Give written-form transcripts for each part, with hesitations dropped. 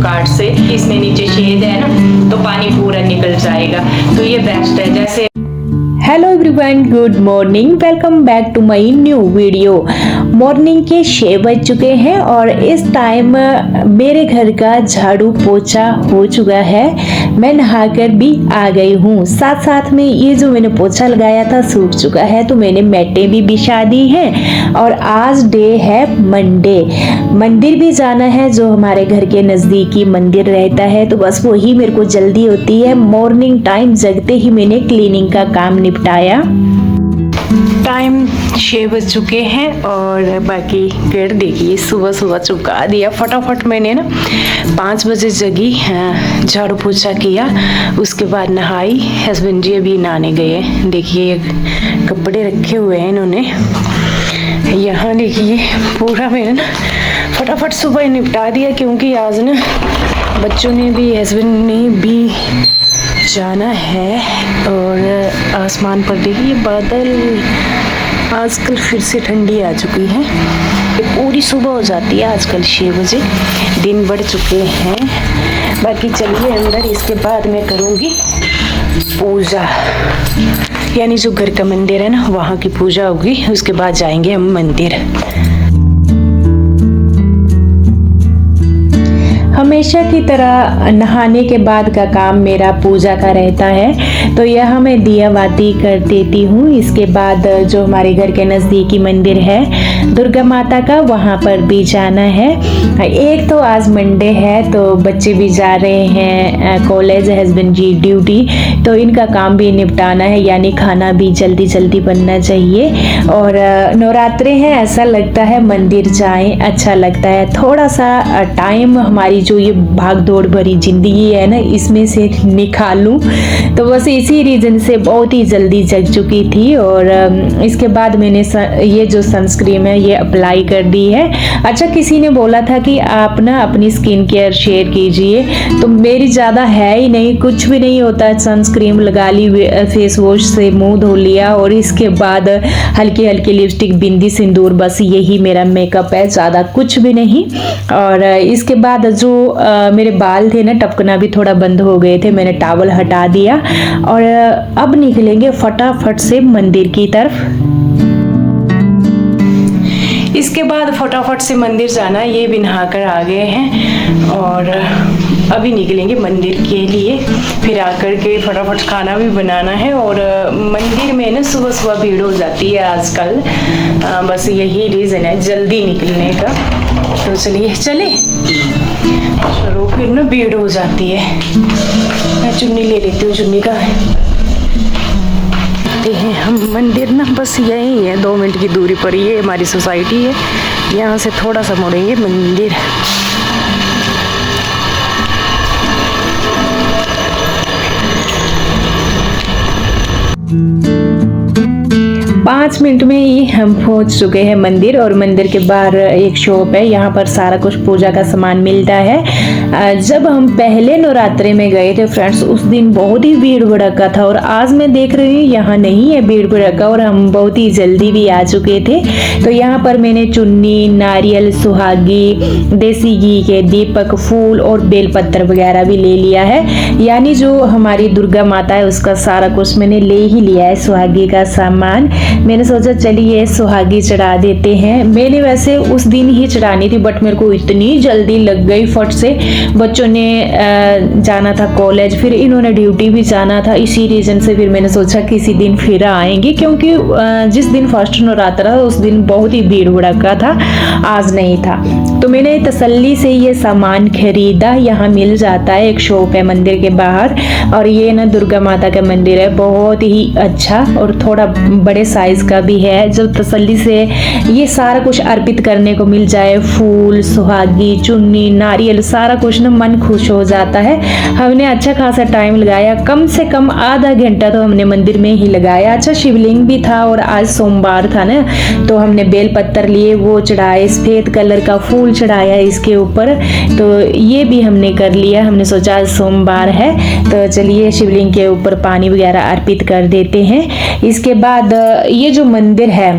Card से। इसमें नीचे छेद है ना, तो पानी पूरा निकल जाएगा, तो ये बेस्ट है। जैसे hello everyone, good morning, welcome back to my new video. Morning के 6 बज चुके हैं और इस टाइम मेरे घर का झाड़ू पोछा हो चुका है। मैं नहाकर भी आ गई हूँ। साथ साथ में ये जो मैंने पोछा लगाया था सूख चुका है, तो मैंने मैटें भी बिछा दी हैं। और आज डे है मंडे। मंदिर भी जाना है, जो हमारे घर के नज़दीकी मंदिर रहता है, तो बस वही मेरे को जल्दी होती है। मॉर्निंग टाइम जगते ही मैंने क्लीनिंग का काम निपटाया। टाइम 6 बज चुके हैं और बाकी पेड़ देखिए सुबह सुबह चुका दिया फटाफट। मैंने ना 5 बजे जगी, झाड़ू पोछा किया, उसके बाद नहाई। हस्बैंड जी अभी नहाने गए। देखिए कपड़े रखे हुए हैं इन्होंने यहाँ। देखिए पूरा मैंने ना फटाफट सुबह निपटा दिया, क्योंकि आज ना बच्चों ने भी हस्बैंड ने भी जाना है। और आसमान पर देखिए बादल, आजकल फिर से ठंडी आ चुकी है। पूरी सुबह हो जाती है आजकल 6 बजे, दिन बढ़ चुके हैं। बाकी चलिए अंदर, इसके बाद मैं करूँगी पूजा, यानी जो घर का मंदिर है ना वहाँ की पूजा होगी। उसके बाद जाएंगे हम मंदिर। हमेशा की तरह नहाने के बाद का काम मेरा पूजा का रहता है, तो यह मैं दिया बाती कर देती हूँ। इसके बाद जो हमारे घर के नज़दीकी मंदिर है दुर्गा माता का, वहाँ पर भी जाना है। एक तो आज मंडे है, तो बच्चे भी जा रहे हैं कॉलेज, हस्बैंड जी ड्यूटी, तो इनका काम भी निपटाना है, यानी खाना भी जल्दी जल्दी बनना चाहिए। और नवरात्रे हैं, ऐसा लगता है मंदिर जाएं, अच्छा लगता है। थोड़ा सा टाइम हमारी जो ये भाग दौड़ भरी जिंदगी है ना, इसमें से निकालूं, तो बस इसी रीज़न से बहुत ही जल्दी जग चुकी थी। और इसके बाद मैंने ये जो सनस्क्रीन है ये अप्लाई कर दी है। अच्छा, किसी ने बोला था कि आप ना अपनी स्किन केयर शेयर कीजिए, तो मेरी ज़्यादा है ही नहीं, कुछ भी नहीं होता। सनस्क्रीन लगा ली, फेस वॉश से मुंह धो लिया, और इसके बाद हल्की हल्की लिपस्टिक, बिंदी, सिंदूर, बस यही मेरा मेकअप है, ज़्यादा कुछ भी नहीं। और इसके बाद जो मेरे बाल थे ना टपकना भी थोड़ा बंद हो गए थे, मैंने टॉवल हटा दिया। और अब निकलेंगे फटाफट से मंदिर की तरफ। इसके बाद फटाफट से मंदिर जाना, ये भी नहाकर आ गए हैं और अभी निकलेंगे मंदिर के लिए। फिर आकर के फटाफट खाना भी बनाना है। और मंदिर में ना सुबह सुबह भीड़ हो जाती है आजकल, बस यही रीज़न है जल्दी निकलने का। तो चलिए चले, चलो फिर ना भीड़ हो जाती है। मैं चुन्नी ले लेती हूँ, चुन्नी का है। हैं हम मंदिर ना बस यही है, 2 मिनट की दूरी पर ये हमारी सोसाइटी है। यहाँ से थोड़ा सा मुड़ेंगे मंदिर। 5 मिनट में ही हम पहुंच चुके हैं मंदिर। और मंदिर के बाहर एक शॉप है, यहाँ पर सारा कुछ पूजा का सामान मिलता है। जब हम पहले नवरात्रे में गए थे फ्रेंड्स, उस दिन बहुत ही भीड़ भड़का था, और आज मैं देख रही हूँ यहाँ नहीं है भीड़ भड़का, और हम बहुत ही जल्दी भी आ चुके थे। तो यहाँ पर मैंने चुन्नी, नारियल, सुहागी, देसी घी के दीपक, फूल और बेलपत्र वगैरह भी ले लिया है। यानी जो हमारी दुर्गा माता है उसका सारा कुछ मैंने ले ही लिया है, सुहागी का सामान। मैंने सोचा चलिए सुहागी चढ़ा देते हैं। मैंने वैसे उस दिन ही चढ़ानी थी, बट मेरे को इतनी जल्दी लग गई फट से। बच्चों ने जाना था कॉलेज, फिर इन्होंने ड्यूटी भी जाना था, इसी रीज़न से फिर मैंने सोचा किसी दिन फिर आएंगे, क्योंकि जिस दिन फर्स्ट नवरात्रा था उस दिन बहुत ही भीड़ भड़का था, आज नहीं था। तो मैंने तसल्ली से ये सामान खरीदा। यहाँ मिल जाता है, एक शॉप है मंदिर के बाहर, और ये ना दुर्गा माता का मंदिर है, बहुत ही अच्छा और थोड़ा बड़े साइज का भी है। जब तसल्ली से ये सारा कुछ अर्पित करने को मिल जाए, फूल, सुहागी, चुन्नी, नारियल, सारा कुछ ना मन खुश हो जाता है। हमने अच्छा खासा टाइम लगाया, कम से कम आधा घंटा तो हमने मंदिर में ही लगाया। अच्छा, शिवलिंग भी था और आज सोमवार था ना, तो हमने बेल पत्तर लिए, वो चढ़ाए, सफेद कलर का फूल चढ़ाया इसके ऊपर। तो ये भी हमने कर लिया। हमने सोचा आज सोमवार है तो चलिए शिवलिंग के ऊपर पानी वगैरह अर्पित कर देते हैं। इसके बाद ये जो मंदिर है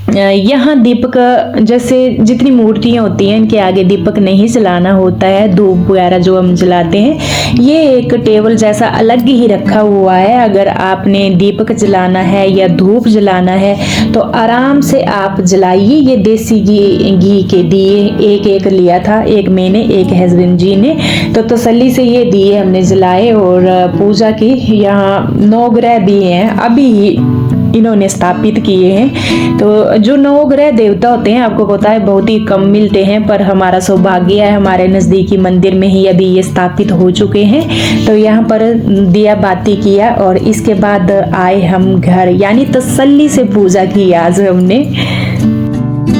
यहाँ दीपक जैसे जितनी मूर्तियाँ होती हैं इनके आगे दीपक नहीं जलाना होता है, धूप वगैरह जो हम जलाते हैं। ये एक टेबल जैसा अलग ही रखा हुआ है। अगर आपने दीपक जलाना है या धूप जलाना है तो आराम से आप जलाइए। ये देसी घी के दिए एक एक लिया था, एक मैंने एक हस्बैंड जी ने, तो तसल्ली से ये दिए हमने जलाए और पूजा की। यहाँ 9 ग्रह दिए हैं अभी इन्होंने स्थापित किए हैं। तो जो 9 ग्रह देवता होते हैं आपको पता है बहुत ही कम मिलते हैं, पर हमारा सौभाग्य है हमारे नज़दीकी मंदिर में ही अभी ये स्थापित हो चुके हैं। तो यहाँ पर दिया बाती किया और इसके बाद आए हम घर, यानी तसल्ली से पूजा की आज हमने।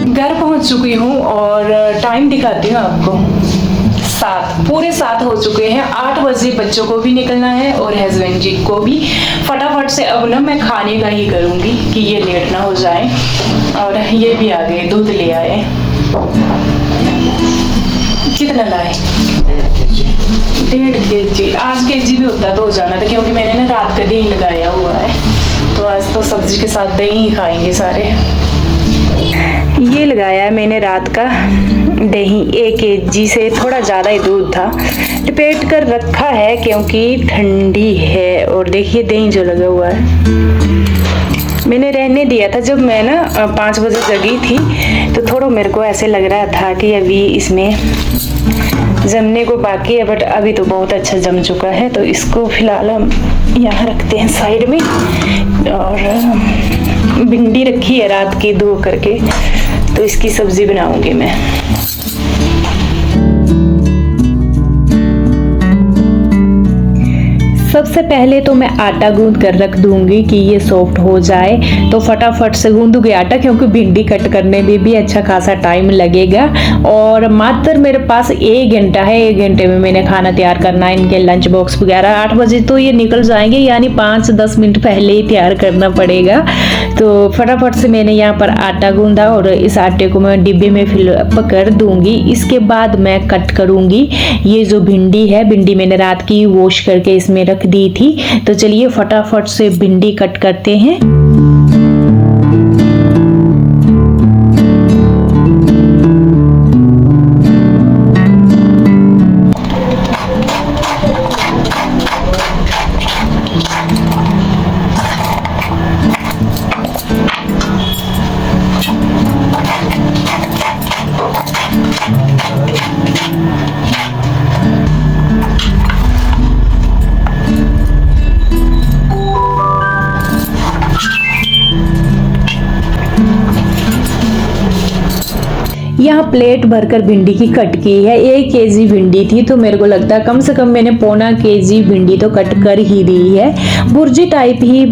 घर पहुँच चुकी हूँ और टाइम दिखाती हूँ आपको। 7 पूरे 7 हो चुके हैं। 8 बजे बच्चों को भी निकलना है और हस्बैंड जी को भी। फटाफट से अब ना मैं खाने का ही करूँगी कि ये लेट ना हो जाए। और ये भी आ गए, दूध ले आए। कितना लाए? 1.5 kg। आज kg भी होता तो हो जाना था, क्योंकि मैंने ना रात का दही लगाया हुआ है, तो आज तो सब्जी के साथ दही ही खाएंगे सारे। ये लगाया है मैंने रात का दही, 1 kg से थोड़ा ज़्यादा ही दूध था, लपेट कर रखा है क्योंकि ठंडी है। और देखिए दही जो लगा हुआ है मैंने रहने दिया था। जब मैं ना 5 बजे जगी थी तो थोड़ा मेरे को ऐसे लग रहा था कि अभी इसमें जमने को बाकी है, बट अभी तो बहुत अच्छा जम चुका है। तो इसको फिलहाल हम यहाँ रखते हैं साइड में। और भिंडी रखी है रात की धो करके, तो इसकी सब्जी बनाऊंगी मैं। सबसे पहले तो मैं आटा गूंद कर रख दूंगी कि ये सॉफ्ट हो जाए। तो फटाफट से गूंदूंगी आटा, क्योंकि भिंडी कट करने में भी अच्छा खासा टाइम लगेगा। और मात्र मेरे पास 1 घंटा है, 1 घंटे में मैंने खाना तैयार करना है। इनके लंच बॉक्स वगैरह 8 बजे तो ये निकल जाएंगे, यानी 5-10 मिनट पहले ही तैयार करना पड़ेगा। तो फटाफट से मैंने यहाँ पर आटा गूंदा और इस आटे को मैं डिब्बे में फिलअप कर दूंगी। इसके बाद मैं कट करूंगी। ये जो भिंडी है, भिंडी मैंने रात की वॉश करके इसमें रख दी थी। तो चलिए फटाफट से भिंडी कट करते हैं। यहाँ प्लेट भरकर भिंडी की कट की है। 1 kg भिंडी थी, तो मेरे को लगता है कम से कम मैंने 1.25 kg भिंडी तो कट कर ही दी है। भुर्जी टाइप ही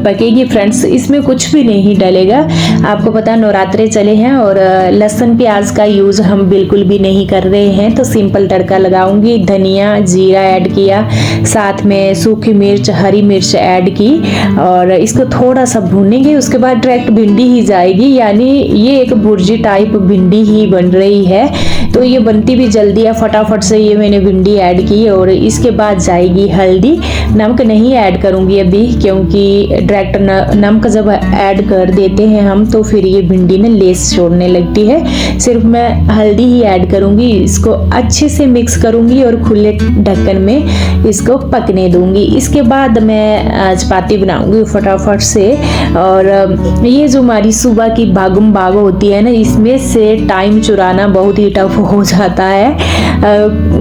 पकेगी फ्रेंड्स, इसमें कुछ भी नहीं डलेगा। आपको पता नवरात्रे चले हैं और लहसुन प्याज का यूज हम बिल्कुल भी नहीं कर रहे हैं। तो सिंपल तड़का लगाऊंगी। धनिया जीरा ऐड किया, साथ में सूखी मिर्च हरी मिर्च ऐड की और इसको थोड़ा सा भूनेंगे। उसके बाद डायरेक्ट भिंडी ही जाएगी, यानी ये एक भुर्जी टाइप भिंडी ही बन रही है। तो ये बनती भी जल्दी है। फटाफट से ये मैंने भिंडी ऐड की और इसके बाद जाएगी हल्दी। नमक नहीं ऐड करूंगी अभी, क्योंकि डायरेक्ट नमक जब ऐड कर देते हैं हम तो फिर ये भिंडी ने लेस छोड़ने लगती है। सिर्फ मैं हल्दी ही ऐड करूंगी। इसको अच्छे से मिक्स करूंगी और खुले ढक्कन में इसको पकने दूंगी। इसके बाद मैं चपाती बनाऊंगी फटाफट से। और ये जो हमारी सुबह की भागम भाग होती है ना, इसमें से टाइम चुराना बहुत ही टफ हो जाता है,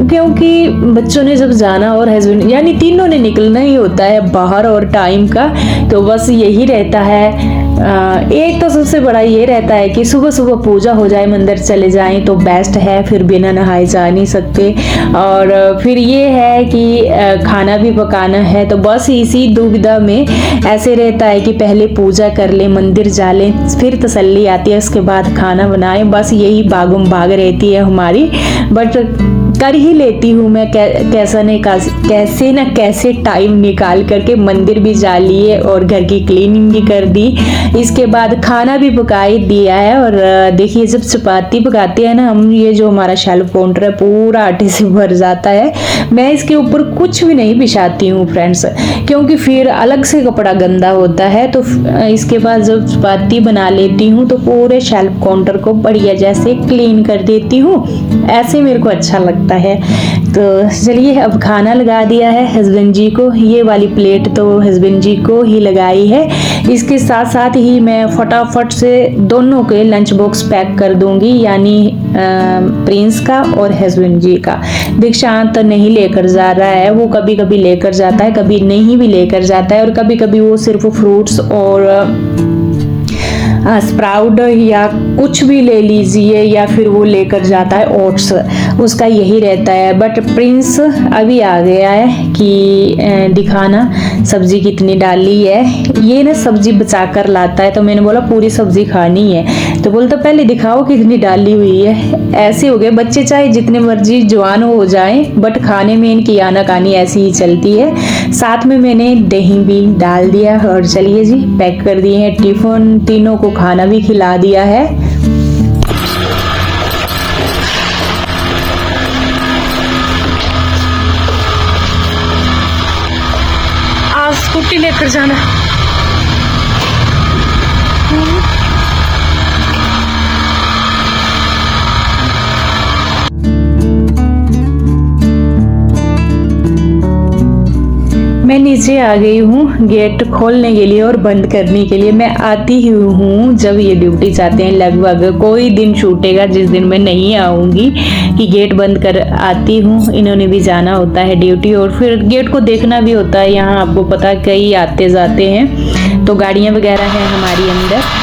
क्योंकि बच्चों ने जब जाना और हस्बैंड यानी तीनों ने निकलना ही होता है बाहर और टाइम का, तो बस यही रहता है। एक तो सबसे बड़ा ये रहता है कि सुबह सुबह पूजा हो जाए, मंदिर चले जाएं तो बेस्ट है, फिर बिना नहाए जा नहीं सकते। और फिर ये है कि खाना भी पकाना है, तो बस इसी दुविधा में ऐसे रहता है कि पहले पूजा कर ले, मंदिर जा ले, फिर तसल्ली आती है, उसके बाद खाना बनाए। बस यही भागम भाग रहती है हमारी। बट कर ही लेती हूँ मैं कैसे न कैसे टाइम निकाल करके। मंदिर भी जा लिए और घर की क्लीनिंग भी कर दी, इसके बाद खाना भी पका ही दिया है। और देखिए जब चपाती पकाते हैं ना हम, ये जो हमारा शेल्फ काउंटर है पूरा आटे से भर जाता है। मैं इसके ऊपर कुछ भी नहीं बिछाती हूँ फ्रेंड्स, क्योंकि फिर अलग से कपड़ा गंदा होता है। तो इसके बाद जब चपाती बना लेती हूँ तो पूरे शेल्फ काउंटर को बढ़िया जैसे क्लीन कर देती हूँ, ऐसे मेरे को अच्छा लगता है। तो चलिए अब खाना लगा दिया है हस्बैंड जी को, ये वाली प्लेट तो हस्बैंड जी को ही लगाई है। इसके साथ साथ ही मैं फटाफट से दोनों के लंच बॉक्स पैक कर दूंगी, यानी प्रिंस का और हस्बैंड जी का। दीक्षांत नहीं लेकर जा रहा है, वो कभी कभी लेकर जाता है, कभी नहीं भी लेकर जाता है, और कभी कभी वो सिर्फ फ्रूट्स और स्प्राउट या कुछ भी ले लीजिए, या फिर वो लेकर जाता है ओट्स, उसका यही रहता है। बट प्रिंस अभी आ गया है कि दिखाना सब्जी कितनी डाली है। ये ना सब्जी बचा कर लाता है, तो मैंने बोला पूरी सब्जी खानी है, तो बोलता पहले दिखाओ कितनी डाली हुई है। ऐसे हो गए बच्चे, चाहे जितने मर्जी जवान हो जाएं, बट खाने में इनकी आनाकानी ऐसी ही चलती है। साथ में मैंने दही भी डाल दिया, और चलिए जी पैक कर दिए हैं टिफिन, तीनों को खाना भी खिला दिया है। आज स्कूटी लेकर जाना। मैं नीचे आ गई हूँ गेट खोलने के लिए और बंद करने के लिए। मैं आती ही हूँ जब ये ड्यूटी जाते हैं, लगभग कोई दिन छूटेगा जिस दिन मैं नहीं आऊँगी कि गेट बंद कर आती हूँ। इन्होंने भी जाना होता है ड्यूटी, और फिर गेट को देखना भी होता है। यहाँ आपको पता है कई आते जाते हैं, तो गाड़ियाँ वगैरह हैं हमारी अंदर।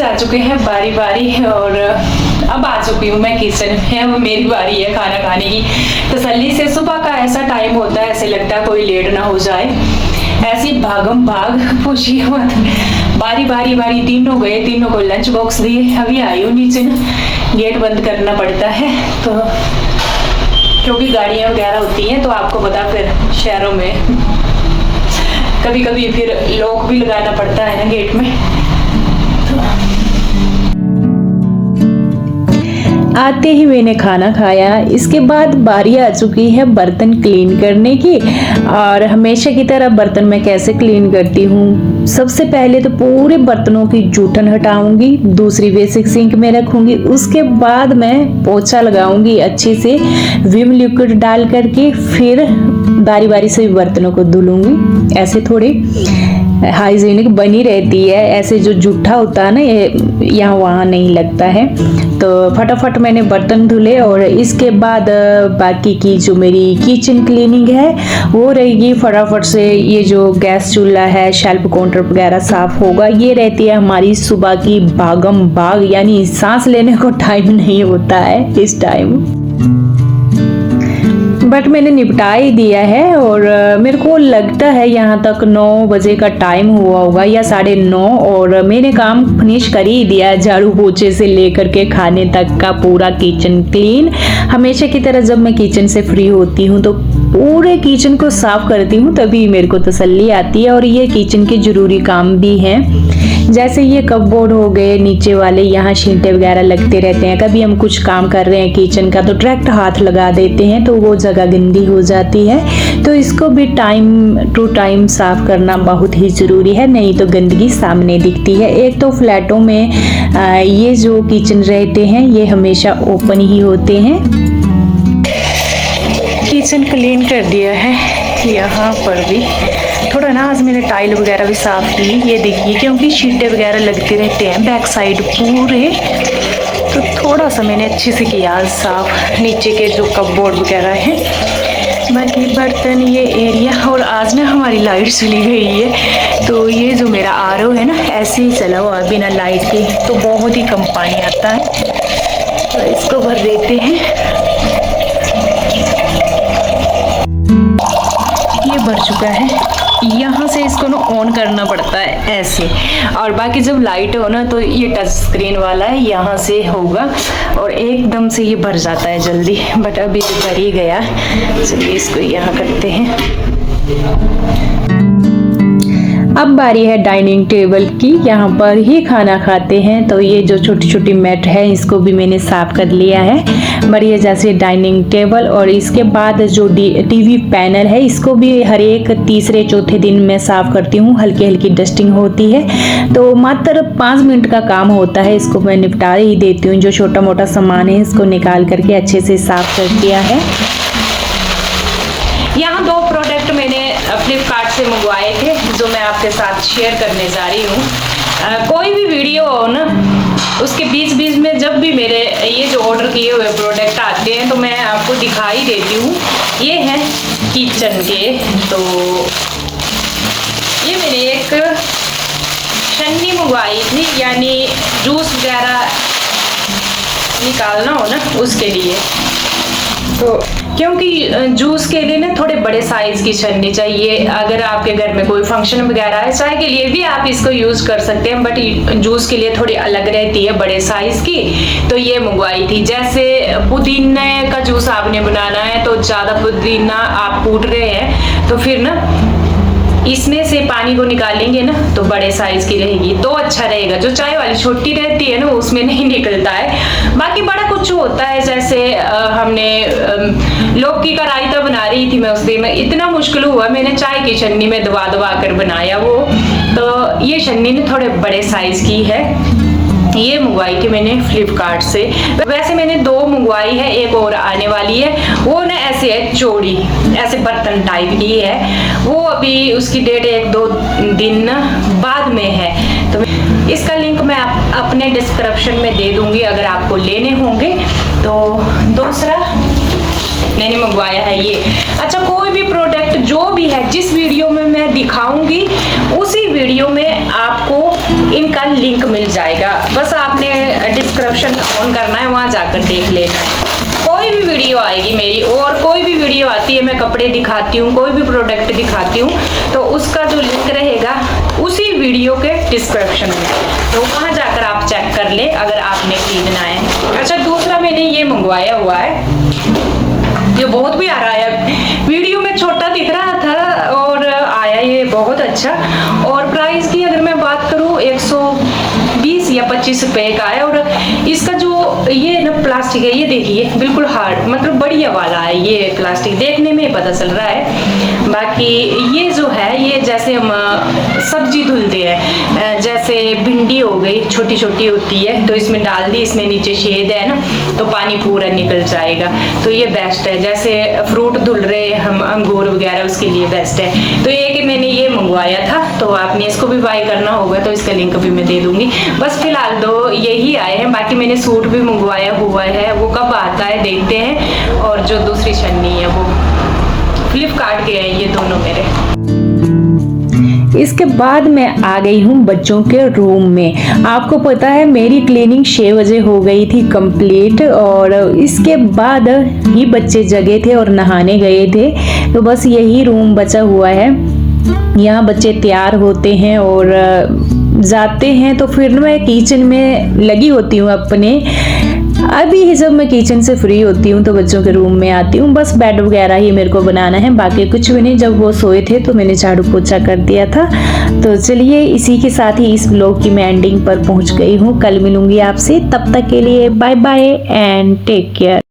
आ चुके हैं बारी बारी, और अब आ चुकी हूँ मैं किचन में। अब मेरी बारी है खाना खाने की। तसल्ली से सुबह का ऐसा टाइम होता है, ऐसे लगता है कोई लेट ना हो जाए, ऐसी भागम भाग पूछिए मत। बारी बारी बारी तीनों गए, तीनों को लंच बॉक्स दिए। अभी आई हूँ नीचे, गेट बंद करना पड़ता है तो, क्योंकि गाड़ियाँ वगैरह होती हैं, तो आपको पता फिर शहरों में कभी कभी फिर लॉक भी लगाना पड़ता है ना गेट में। आते ही मैंने खाना खाया, इसके बाद बारी आ चुकी है बर्तन क्लीन करने की। और हमेशा की तरह बर्तन मैं कैसे क्लीन करती हूँ, सबसे पहले तो पूरे बर्तनों की जूठन हटाऊंगी, दूसरी बेसिक सिंक में रखूंगी, उसके बाद मैं पोछा लगाऊंगी अच्छे से विम लिक्विड डाल करके, फिर बारी बारी से बर्तनों को धुलूंगी। ऐसे थोड़ी हाइजीनिक बनी रहती है, ऐसे जो जूठा होता है ना ये यहाँ वहाँ नहीं लगता है। तो फटाफट मैंने बर्तन धुले, और इसके बाद बाकी की जो मेरी किचन क्लीनिंग है वो रहेगी। फटाफट से ये जो गैस चूल्हा है, शेल्फ काउंटर वगैरह साफ होगा। ये रहती है हमारी सुबह की भागम भाग, यानी सांस लेने को टाइम नहीं होता है इस टाइम, बट मैंने निपटा ही दिया है। और मेरे को लगता है यहाँ तक 9 बजे का टाइम हुआ होगा या 9:30, और मैंने काम फिनिश कर ही दिया, झाड़ू पोछे से लेकर के खाने तक का पूरा किचन क्लीन। हमेशा की तरह जब मैं किचन से फ्री होती हूँ तो पूरे किचन को साफ करती हूँ, तभी मेरे को तसल्ली आती है। और ये किचन के जरूरी काम भी हैं, जैसे ये कपबोर्ड हो गए नीचे वाले, यहाँ छींटे वगैरह लगते रहते हैं। कभी हम कुछ काम कर रहे हैं किचन का तो डायरेक्ट हाथ लगा देते हैं, तो वो जगह गंदी हो जाती है। तो इसको भी टाइम टू टाइम साफ करना बहुत ही ज़रूरी है, नहीं तो गंदगी सामने दिखती है। एक तो फ्लैटों में ये जो किचन रहते हैं ये हमेशा ओपन ही होते हैं। किचन क्लीन कर दिया है, यहाँ पर भी थोड़ा ना आज मैंने टाइल वगैरह भी साफ़ की, ये देखिए, क्योंकि छींटे वगैरह लगते रहते हैं बैक साइड पूरे, तो थोड़ा सा मैंने अच्छे से किया आज साफ नीचे के जो कपबोर्ड वगैरह हैं। बाकी बर्तन ये एरिया, और आज ना हमारी लाइट चली गई है, तो ये जो मेरा आरओ है ना ऐसे ही चला हुआ बिना लाइट के, तो बहुत ही कम पानी आता है, तो इसको भर देते हैं। ये भर चुका है। यहाँ से इसको ना ऑन करना पड़ता है ऐसे, और बाकी जब लाइट हो ना तो ये टच स्क्रीन वाला है, यहाँ से होगा और एकदम से ये भर जाता है जल्दी। बट अभी तो भर ही गया। चलिए इसको यहाँ करते हैं। अब बारी है डाइनिंग टेबल की, यहाँ पर ही खाना खाते हैं। तो ये जो छोटी छोटी मैट है इसको भी मैंने साफ कर लिया है। बढ़िया जैसे डाइनिंग टेबल, और इसके बाद जो टीवी पैनल है इसको भी हर एक तीसरे चौथे दिन मैं साफ करती हूँ। हल्की हल्की डस्टिंग होती है, तो मात्र 5 मिनट का काम होता है, इसको मैं निपटा ही देती हूँ। जो छोटा मोटा सामान है इसको निकाल करके अच्छे से साफ कर दिया है। यहाँ 2 प्रोडक्ट मैंने फ्लिपकार्ट से मंगवाए थे जो मैं आपके साथ शेयर करने जा रही हूँ। कोई भी वीडियो हो ना उसके बीच बीच में जब भी मेरे ये जो ऑर्डर किए हुए प्रोडक्ट आते हैं तो मैं आपको दिखाई देती हूँ। ये है किचन के, तो ये मैंने एक छन्नी मंगवाई थी, यानी जूस वगैरह निकालना हो ना उसके लिए। तो क्योंकि जूस के लिए ना थोड़े बड़े साइज की छन्नी चाहिए। अगर आपके घर में कोई फंक्शन वगैरह है, चाय के लिए भी आप इसको यूज कर सकते हैं, बट जूस के लिए थोड़ी अलग रहती है बड़े साइज की। तो ये मंगवाई थी। जैसे पुदीने का जूस आपने बनाना है तो ज्यादा पुदीना आप कूट रहे हैं तो फिर ना इसमें से पानी को निकालेंगे ना तो बड़े साइज की रहेगी तो अच्छा रहेगा। जो चाय वाली छोटी रहती है ना उसमें नहीं निकलता है। बाकी बड़ा कुछ होता है, जैसे हमने लौकी का रायता बना रही थी मैं उस दिन, इतना मुश्किल हुआ, मैंने चाय की छन्नी में दबा दबा कर बनाया वो। तो ये छन्नी ने थोड़े बड़े साइज की है। ये मंगवाई थी मैंने फ्लिपकार्ट से। वैसे मैंने 2 मंगवाई है, एक और आने वाली है। वो ना ऐसे है चौड़ी, ऐसे बर्तन टाइप की है वो। अभी उसकी डेट 1-2 दिन बाद में है। तो इसका लिंक मैं अपने डिस्क्रिप्शन में दे दूंगी अगर आपको लेने होंगे। तो दूसरा मैंने मंगवाया है ये। अच्छा, कोई भी प्रोडक्ट जो भी है जिस वीडियो में मैं दिखाऊंगी उसी वीडियो में आपको इनका लिंक मिल जाएगा। बस आपने डिस्क्रिप्शन ऑन करना है, वहां जाकर देख लेना है। कोई भी वीडियो आएगी मेरी, और कोई भी वीडियो आती है मैं कपड़े दिखाती हूँ, कोई भी प्रोडक्ट दिखाती हूँ, तो उसका जो लिंक रहेगा उसी वीडियो के डिस्क्रिप्शन में, तो वहां जाकर आप चेक कर ले अगर आपने खरीदना है। अच्छा, दूसरा मैंने ये मंगवाया हुआ है, ये बहुत भी आ रहा है। वीडियो में छोटा दिख रहा था और आया ये बहुत अच्छा। और प्राइस की अगर मैं बात करूं 120 या 25 रुपए का है। और इसका जो ये ना प्लास्टिक है, ये देखिए बिल्कुल हार्ड, मतलब बढ़िया वाला है ये प्लास्टिक, देखने में पता चल रहा है। बाकी ये जो है ये जैसे हम सब्जी धुलते हैं, जैसे भिंडी हो गई छोटी छोटी होती है तो इसमें डाल दी, इसमें नीचे छेद है ना तो पानी पूरा निकल जाएगा। तो ये बेस्ट है, जैसे फ्रूट धुल रहे हम अंगूर वगैरह उसके लिए बेस्ट है। तो ये कि मैंने ये मंगवाया था, तो आपने इसको भी बाय करना होगा तो इसका लिंक भी मैं दे दूंगी। बस फिलहाल 2 यही आए हैं, बाकी मैंने सूट भी मंगवाया हुआ है, वो कब आता है देखते हैं। और जो दूसरी छन्नी है वो फ्लिपकार्ट के हैं ये दोनों मेरे। इसके बाद मैं आ गई हूँ बच्चों के रूम में। आपको पता है मेरी क्लीनिंग 6 बजे हो गई थी कंप्लीट, और इसके बाद ही बच्चे जगे थे और नहाने गए थे। तो बस यही रूम बचा हुआ है। यहाँ बच्चे तैयार होते हैं और जाते हैं, तो फिर मैं किचन में लगी होती हूँ अपने। अभी जब मैं किचन से फ्री होती हूँ तो बच्चों के रूम में आती हूँ। बस बेड वगैरह ही मेरे को बनाना है, बाकी कुछ भी नहीं। जब वो सोए थे तो मैंने झाड़ू पोछा कर दिया था। तो चलिए इसी के साथ ही इस ब्लॉग की मैं एंडिंग पर पहुँच गई हूँ। कल मिलूंगी आपसे, तब तक के लिए bye bye and take care.